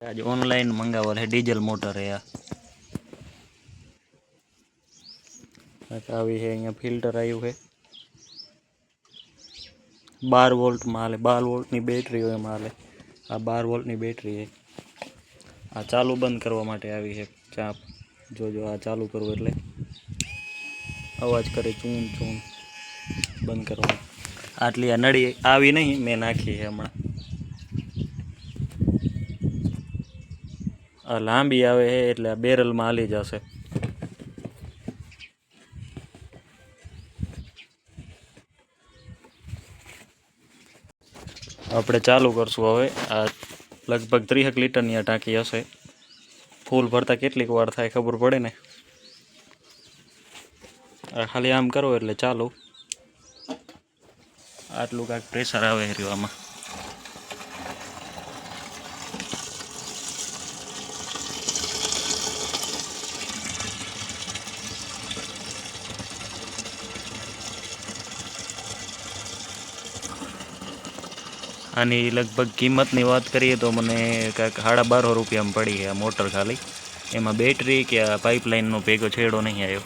आज ऑनलाइन मंगावल है डीजल मोटर है આવી है अँ फिल्टर आयु है 12 वोल्ट में हाले 12 वोल्टनी बेटरी हो एमां हाले आ 12 वोल्टनी बेटरी है आ चालू बंद करवा माटे आवी है चाप जो जो आ चालू करवो एटले अवाज करे चून चून बंद करवा आटली आ नड़ी आवी नहीं मैं नाखी है हमणां आ लांबी आवे है एटले आ बेरल में हाली जशे આપણે ચાલુ કરશું હવે આ લગભગ 30 લીટરની આ ટાંકી હશે ફૂલ ભરતા કેટલીક વાર થાય ખબર પડે ને આ ખાલી આમ કરો એટલે ચાલુ આટલું કાંઈક પ્રેશર આવે રહ્યું આમાં आनी लगभग कीमतनी बात करिए तो मने कांईक 12.5 रुपया में पड़ी है मोटर खाली एमां बेटरी के पाइपलाइननो भेगो छेड़ो नहीं आयो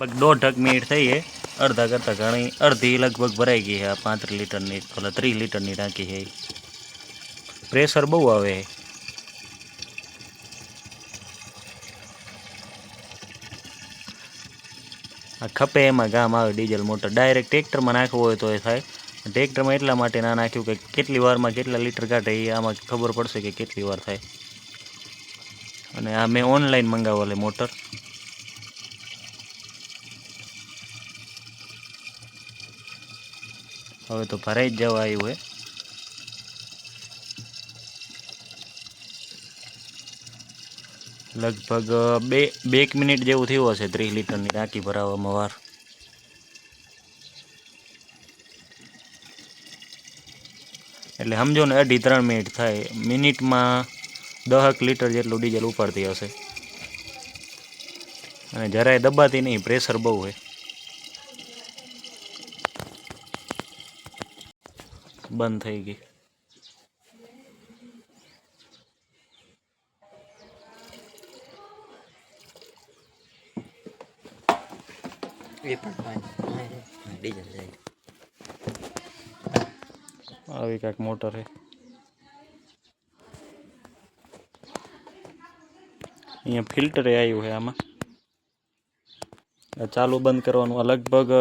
लगभग 1.5 मिनिट थई है अर्धा करता घणी अर्धी लगभग भराई गई है 35 लीटरनी 30 लीटरनी टांकी है प्रेशर बहु आवे है आ खपे एमां गाम आवे डीजल मोटर डायरेक्ट ट्रेक्टर में नाखवो होय तो थाय ट्रेक्टर में एटला माटे ना नाख्युं के केटली वार में केटला लीटर काढे ए आमां खबर पड़शे के केटली वार थाय अने आ मैं ऑनलाइन मंगावेल मोटर हवे तो भराई ज जवा आव्युं है लगभग बे मिनिट जेवुं थयुं हशे 30 लीटरनी टांकी भरावामां वार एटले समझो ने 2.5-3 मिनिट थाय मिनिट में 10 लीटर जेटलुं डीजल उपाड़ती हशे अने जराय दबाती नहीं प्रेशर बहु है बंद थई गई આવી કાંઈક મોટર है अँ फिल्टर आयु है आमा चालू बंद करवानुं लगभग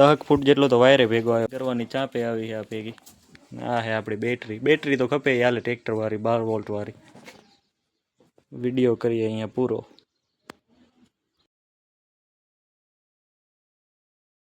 10 फूट जेटलो तो वायरे भेगो आव्यो करवानी चापे आवी है आ भेगी आ है आपणी बेटरी तो खपे हाले ट्रेक्टर वाળી 12 वोल्ट वाળી वीडियो करिए अँ पूरो।